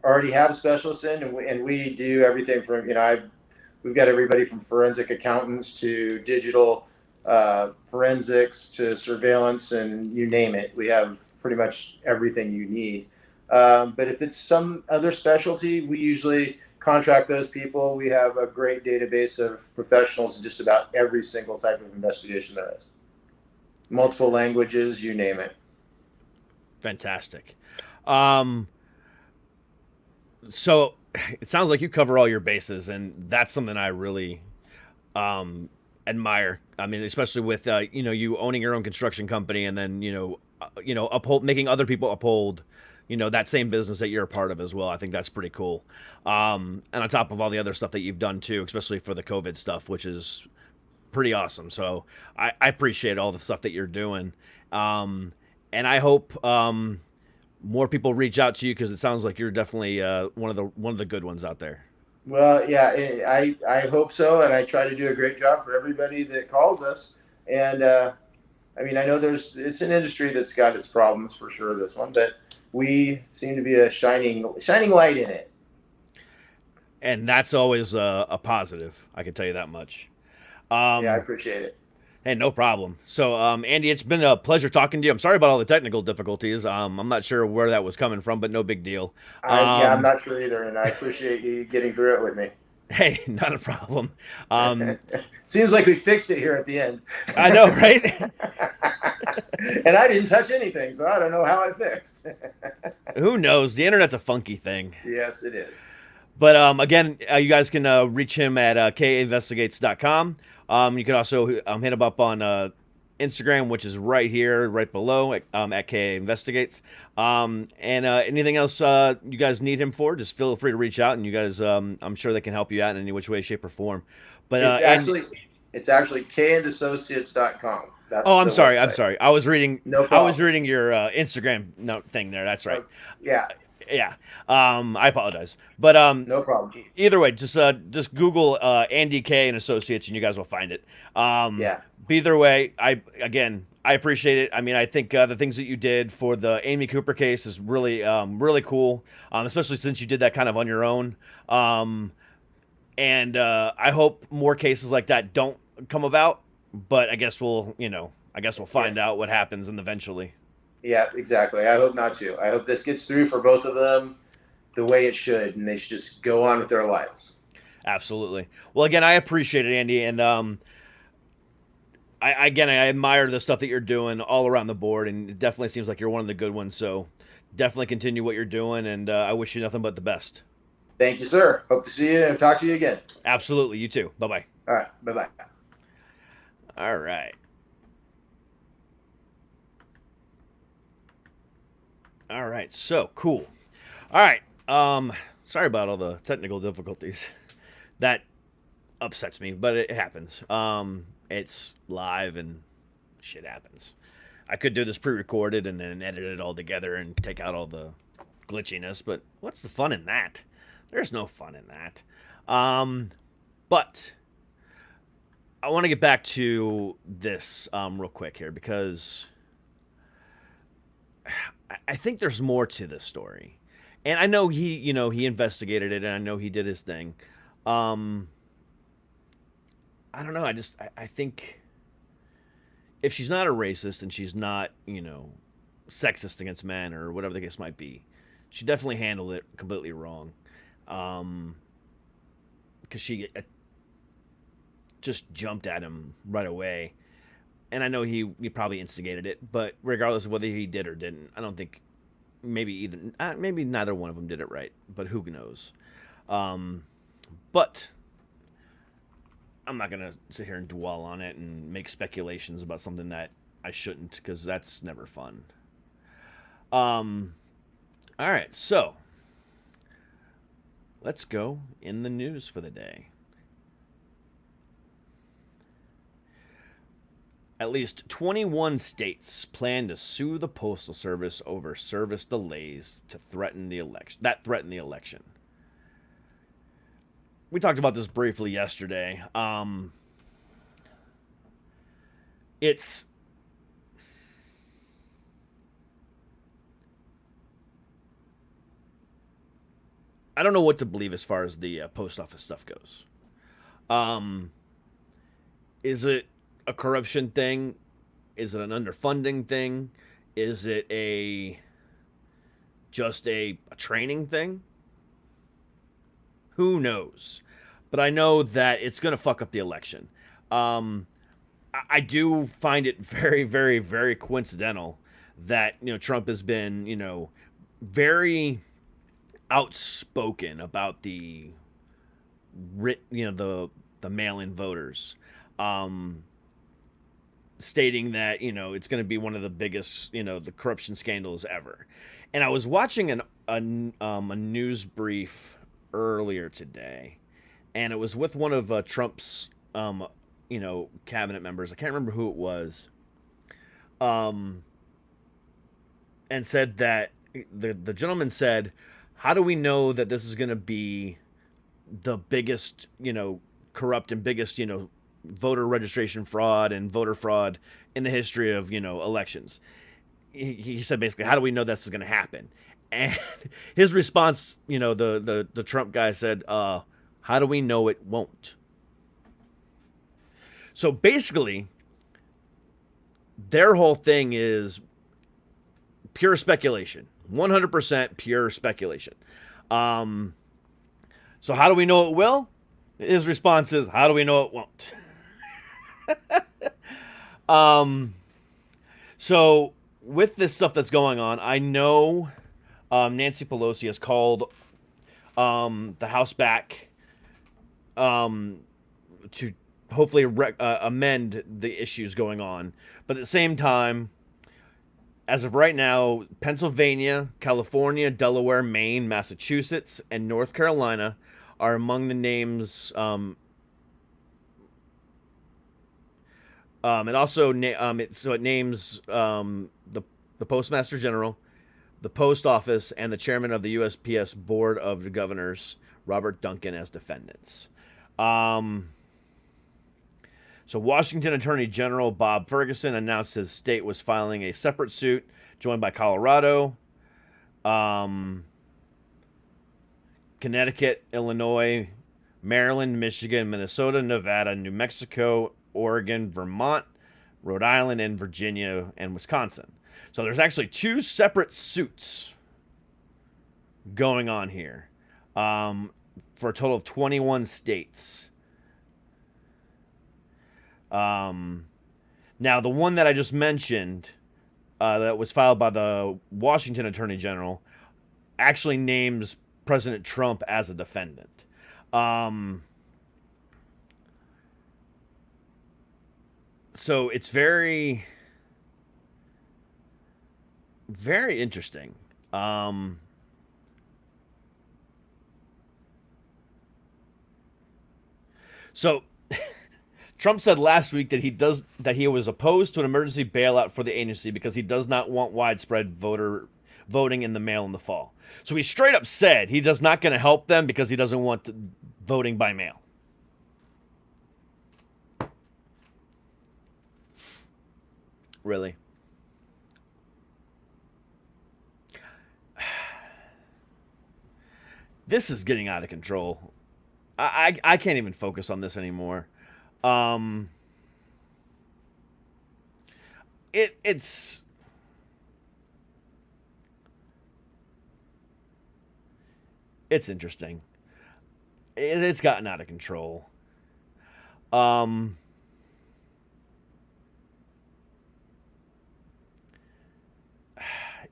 already have specialists in, and we do everything from, we've got everybody from forensic accountants to digital forensics to surveillance, and you name it. We have pretty much everything you need. But if it's some other specialty, we usually contract those people. We have a great database of professionals in just about every single type of investigation there is. Multiple languages, you name it. Fantastic. So it sounds like you cover all your bases, and that's something I really admire. I mean, especially with you owning your own construction company, and then making other people uphold that same business that you're a part of as well. I think that's pretty cool. And on top of all the other stuff that you've done too, especially for the COVID stuff, which is pretty awesome. So I appreciate all the stuff that you're doing. And I hope more people reach out to you, because it sounds like you're definitely one of the good ones out there. Well, yeah, I hope so, and I try to do a great job for everybody that calls us. And I mean, I know it's an industry that's got its problems for sure, this one, but we seem to be a shining light in it. and that's always a positive. I can tell you that much. Yeah, I appreciate it. Hey, no problem. So, Andy, it's been a pleasure talking to you. I'm sorry about all the technical difficulties. I'm not sure where that was coming from, but no big deal. I'm not sure either, and I appreciate you getting through it with me. Hey, not a problem. Seems like we fixed it here at the end. I know, right? And I didn't touch anything, so I don't know how I fixed. Who knows? The internet's a funky thing. Yes, it is. But again, you guys can reach him at kainvestigates.com. You can also hit him up on Instagram, which is right here, right below, at kainvestigates. And anything else you guys need him for, just feel free to reach out, and you guys, I'm sure they can help you out in any which way, shape, or form. But it's actually kaindassociates.com. That's I'm the sorry. website. I'm sorry. I was reading. No I problem. was reading your Instagram note thing there. That's right. Yeah, Yeah. I apologize. But no problem. either way, just Google Andy K and Associates, and you guys will find it. Yeah. But either way, I appreciate it. I mean, I think the things that you did for the Amy Cooper case is really really cool, especially since you did that kind of on your own. And I hope more cases like that don't come about. But I guess we'll find out what happens and eventually. Yeah, exactly. I hope not to. I hope this gets through for both of them the way it should, and they should just go on with their lives. Absolutely. Well, again, I appreciate it, Andy, and I admire the stuff that you're doing all around the board, and it definitely seems like you're one of the good ones. So definitely continue what you're doing, and I wish you nothing but the best. Thank you, sir. Hope to see you and talk to you again. Absolutely. You too. Bye-bye. All right. Bye-bye. All right. All right. So cool. All right. Sorry about all the technical difficulties. That upsets me, but it happens. It's live and shit happens. I could do this pre-recorded and then edit it all together and take out all the glitchiness, but what's the fun in that? There's no fun in that. But I want to get back to this real quick here, because I think there's more to this story. And I know he investigated it, and I know he did his thing. I don't know. I think if she's not a racist and she's not, sexist against men or whatever the case might be, she definitely handled it completely wrong. Because she just jumped at him right away. And I know he probably instigated it, but regardless of whether he did or didn't, I don't think maybe neither one of them did it right, but who knows? But I'm not going to sit here and dwell on it and make speculations about something that I shouldn't, because that's never fun. All right, so let's go in the news for the day. At least 21 states plan to sue the Postal Service over service delays to threaten the election. We talked about this briefly yesterday. It's I don't know what to believe as far as the post office stuff goes. Is it a corruption thing? Is it an underfunding thing? Is it just a training thing? Who knows? But I know that it's going to fuck up the election. I do find it very, very, very coincidental that Trump has been very outspoken about the mail-in voters, stating that it's going to be one of the biggest the corruption scandals ever. And I was watching a news brief earlier today, and it was with one of Trump's cabinet members. I can't remember who it was, and said that the gentleman said, how do we know that this is going to be the biggest corrupt and biggest voter registration fraud and voter fraud in the history of elections? He said basically, how do we know this is going to happen? And his response, the Trump guy said, How do we know it won't? So basically, their whole thing is pure speculation. 100% pure speculation. So how do we know it will? His response is, how do we know it won't? So with this stuff that's going on, I know Nancy Pelosi has called the House back to hopefully amend the issues going on. But at the same time, as of right now, Pennsylvania, California, Delaware, Maine, Massachusetts, and North Carolina are among the names. It also it names the Postmaster General, the Post Office, and the Chairman of the USPS Board of Governors, Robert Duncan, as defendants. So Washington Attorney General Bob Ferguson announced his state was filing a separate suit, joined by Colorado, Connecticut, Illinois, Maryland, Michigan, Minnesota, Nevada, New Mexico, Oregon, Vermont, Rhode Island, and Virginia, and Wisconsin. So there's actually 2 separate suits going on here for a total of 21 states. Now, the one that I just mentioned that was filed by the Washington Attorney General actually names President Trump as a defendant. So it's very, very interesting. So Trump said last week that he was opposed to an emergency bailout for the agency because he does not want widespread voting in the mail in the fall. So he straight up said he does not going to help them because he doesn't want voting by mail. Really? This is getting out of control. I can't even focus on this anymore. It's interesting. It's gotten out of control.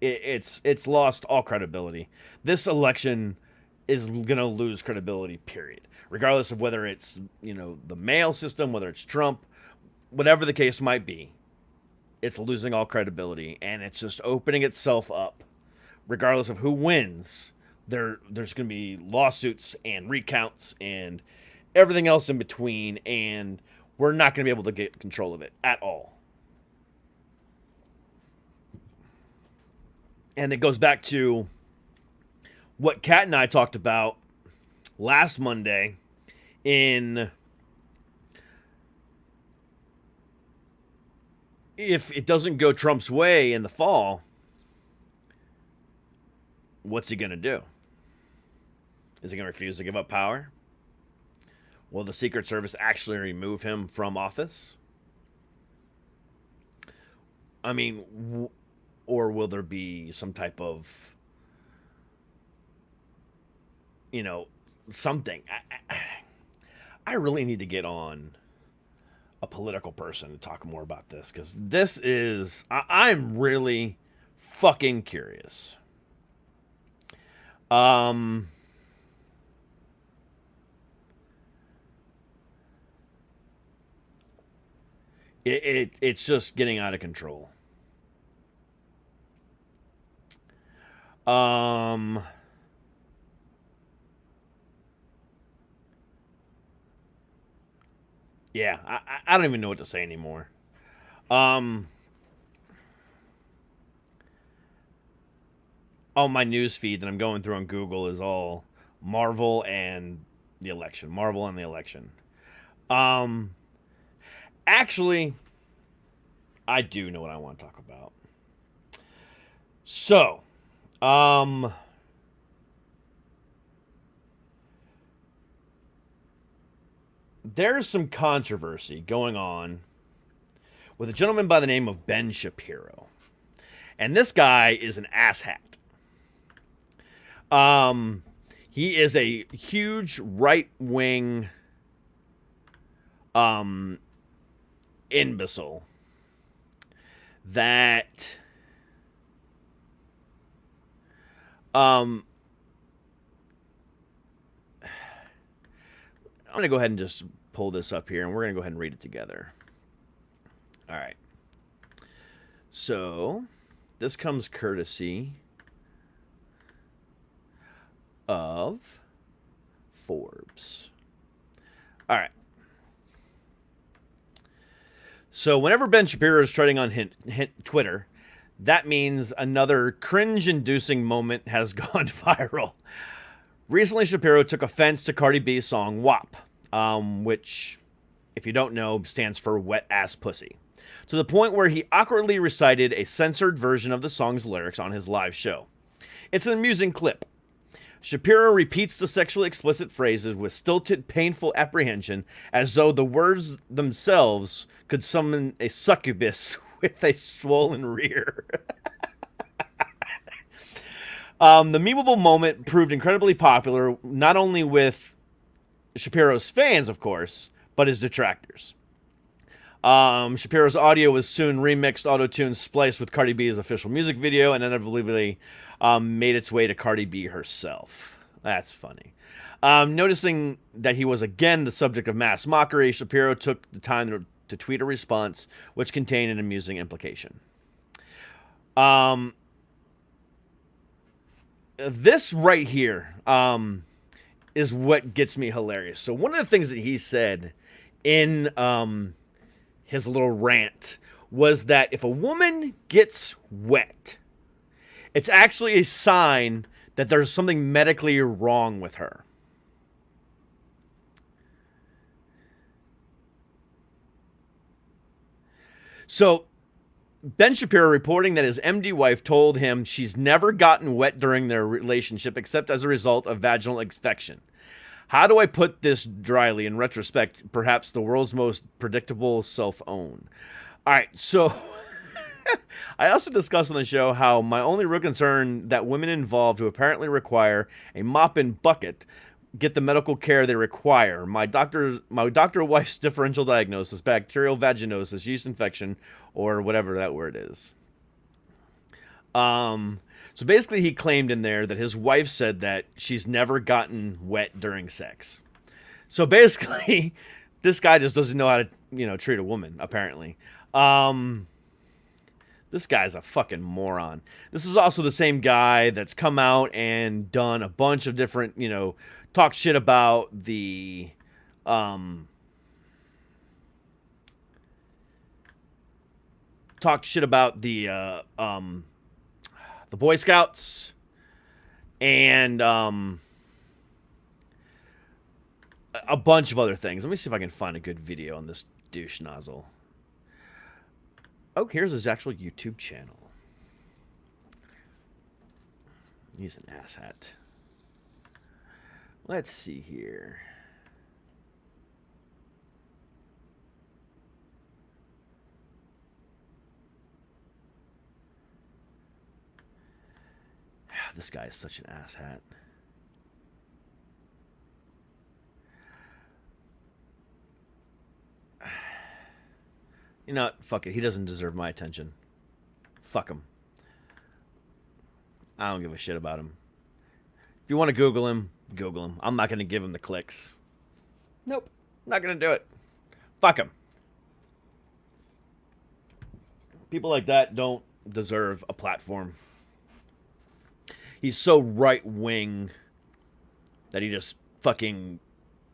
It's lost all credibility. This election is gonna lose credibility, period. Regardless of whether it's, the mail system, whether it's Trump, whatever the case might be, it's losing all credibility, and it's just opening itself up. Regardless of who wins, there's going to be lawsuits and recounts and everything else in between, and we're not going to be able to get control of it at all. And it goes back to what Kat and I talked about last Monday in if it doesn't go Trump's way in the fall, what's he going to do? Is he going to refuse to give up power? Will the Secret Service actually remove him from office? I mean, or will there be some type of, something? I really need to get on a political person to talk more about this, because this is, I'm really fucking curious. It's just getting out of control. Yeah, I don't even know what to say anymore. On my news feed that I'm going through on Google is all Marvel and the election. Marvel and the election. Actually, I do know what I want to talk about. So, there's some controversy going on with a gentleman by the name of Ben Shapiro. And this guy is an asshat. He is a huge right-wing imbecile that I'm going to go ahead and just pull this up here, and we're going to go ahead and read it together. All right. So, this comes courtesy of Forbes. All right. So, whenever Ben Shapiro is trending on Twitter, that means another cringe-inducing moment has gone viral. Recently, Shapiro took offense to Cardi B's song WAP, which, if you don't know, stands for Wet Ass Pussy, to the point where he awkwardly recited a censored version of the song's lyrics on his live show. It's an amusing clip. Shapiro repeats the sexually explicit phrases with stilted, painful apprehension, as though the words themselves could summon a succubus with a swollen rear. The memeable moment proved incredibly popular, not only with Shapiro's fans, of course, but his detractors. Shapiro's audio was soon remixed, auto-tuned, spliced with Cardi B's official music video, and inevitably made its way to Cardi B herself. That's funny. Noticing that he was again the subject of mass mockery, Shapiro took the time to tweet a response, which contained an amusing implication. This right here is what gets me hilarious. So one of the things that he said in his little rant was that if a woman gets wet, it's actually a sign that there's something medically wrong with her. So, Ben Shapiro reporting that his MD wife told him she's never gotten wet during their relationship except as a result of vaginal infection. How do I put this dryly? In retrospect, perhaps the world's most predictable self-own. All right, so I also discussed on the show how my only real concern that women involved who apparently require a mop and bucket get the medical care they require. My doctor wife's differential diagnosis, bacterial vaginosis, yeast infection, or whatever that word is. So basically he claimed in there that his wife said that she's never gotten wet during sex. So basically, this guy just doesn't know how to, treat a woman, apparently. This guy's a fucking moron. This is also the same guy that's come out and done a bunch of different, talk shit about the Boy Scouts and a bunch of other things. Let me see if I can find a good video on this douche nozzle. Oh, here's his actual YouTube channel. He's an asshat. Let's see here. This guy is such an asshat. You know what? Fuck it. He doesn't deserve my attention. Fuck him. I don't give a shit about him. If you want to Google him, Google him. I'm not going to give him the clicks. Nope. Not going to do it. Fuck him. People like that don't deserve a platform. He's so right-wing that he just fucking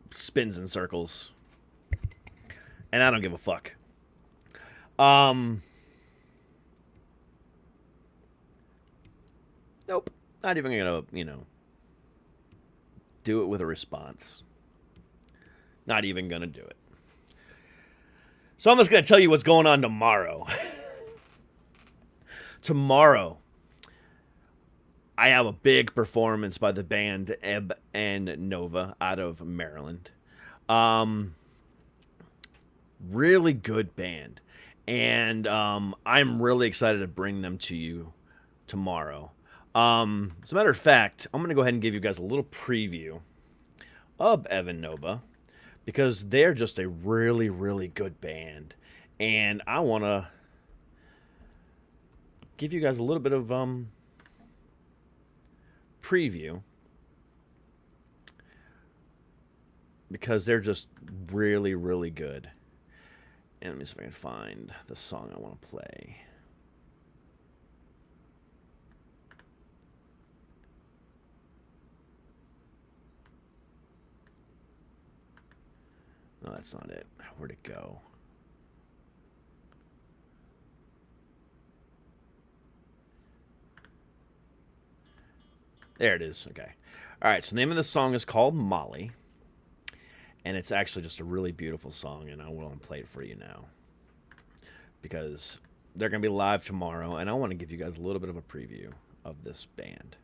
spins in circles. And I don't give a fuck. Nope. Not even gonna, do it with a response. Not even gonna do it. So I'm just gonna tell you what's going on tomorrow. Tomorrow, I have a big performance by the band Ebb and Nova out of Maryland. really good band. And I'm really excited to bring them to you tomorrow. As a matter of fact, I'm going to go ahead and give you guys a little preview of Evan Nova because they're just a really, really good band. And I want to give you guys a little bit of preview because they're just really, really good. And let me see if I can find the song I want to play. No, that's not it. Where'd it go? There it is. Okay. All right. So the name of the song is called Molly. And it's actually just a really beautiful song. And I want to play it for you now. Because they're going to be live tomorrow. And I want to give you guys a little bit of a preview of this band.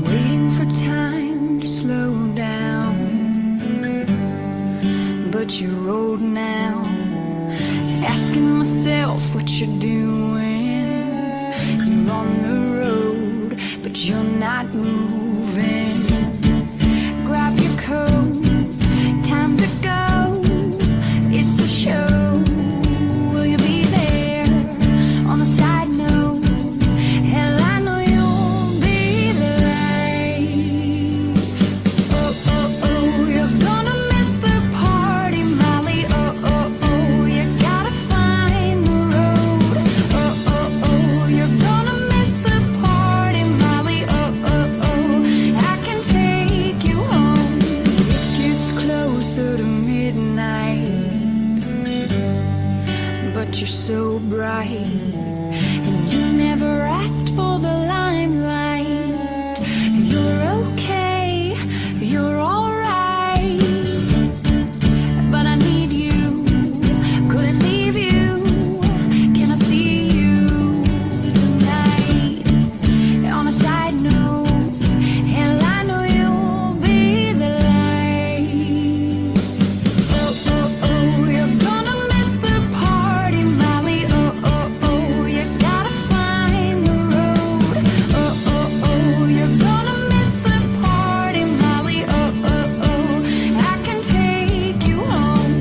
Waiting for time to slow down, but you're old now. Asking myself what you're doing. You're on the road, but you're not moving. Grab your coat, time to go. It's a show. Will you be there? On a side note, hell, I know you'll be the light. Oh, oh, oh, you're gonna miss the party, Molly. Oh, oh, oh, you gotta find the road. Oh, oh, oh, you're gonna miss the party, Molly. Oh, oh, oh, I can take you home. It gets closer to midnight, but you're so bright, and you never asked for the limelight. You're okay, you're alright, but I need you, couldn't leave you. Can I see you tonight? On a side note, hell, I know you'll be the light. Oh, oh, oh, you're gonna miss the party, Molly. Oh, oh, oh, you gotta find the road. Oh, oh, oh, you're gonna miss the party, Molly. Oh, oh, oh, I can take you home.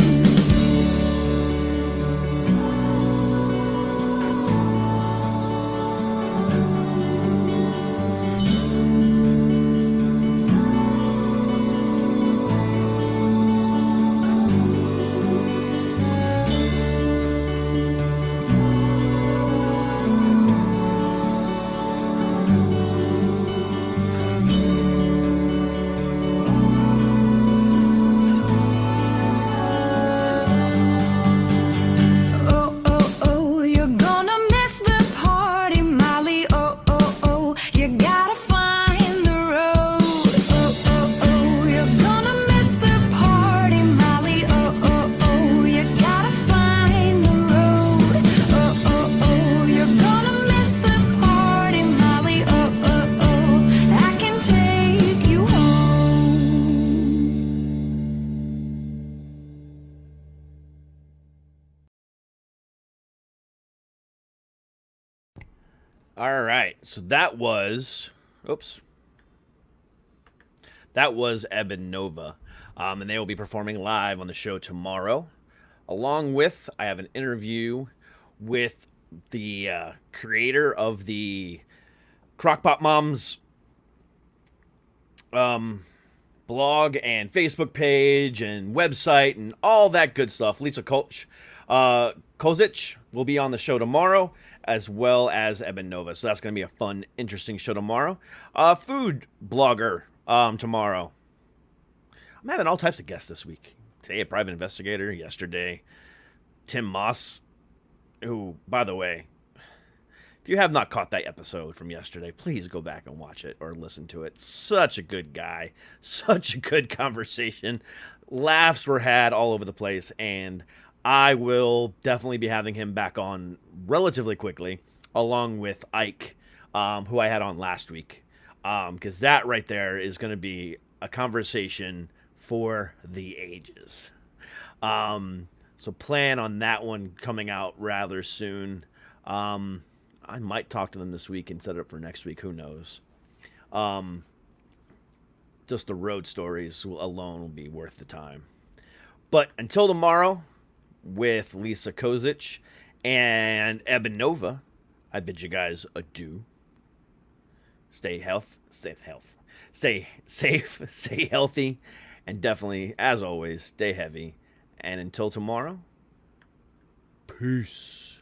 Oh, oh, oh, you're gonna miss the party, Molly. Oh, oh, oh, you gotta find the road. Oh, oh, oh, you're gonna miss the party, Molly. Oh, oh, oh, you gotta find the road. Oh, oh, oh, you're gonna miss the party, Molly. Oh, oh, oh, I can take you home. All right. So that was, that was Evan Nova. And they will be performing live on the show tomorrow. Along with, I have an interview with the creator of the Crockpot Moms blog and Facebook page and website and all that good stuff. Lisa Kozic will be on the show tomorrow, as well as Evan Nova. So that's going to be a fun, interesting show tomorrow. Food blogger tomorrow. I'm having all types of guests this week. Today, a private investigator. Yesterday, Tim Moss, who, by the way, If you have not caught that episode from yesterday, please go back and watch it or listen to it. Such a good guy. Such a good conversation. Laughs were had all over the place, and I will definitely be having him back on relatively quickly, along with Ike, who I had on last week. Because that right there is going to be a conversation for the ages. So plan on that one coming out rather soon. I might talk to them this week and set it up for next week. Who knows? Just the road stories alone will be worth the time. But until tomorrow, with Lisa Kozic and Eben Nova, I bid you guys adieu. Stay safe, stay healthy, and definitely, as always, stay heavy. And until tomorrow, peace.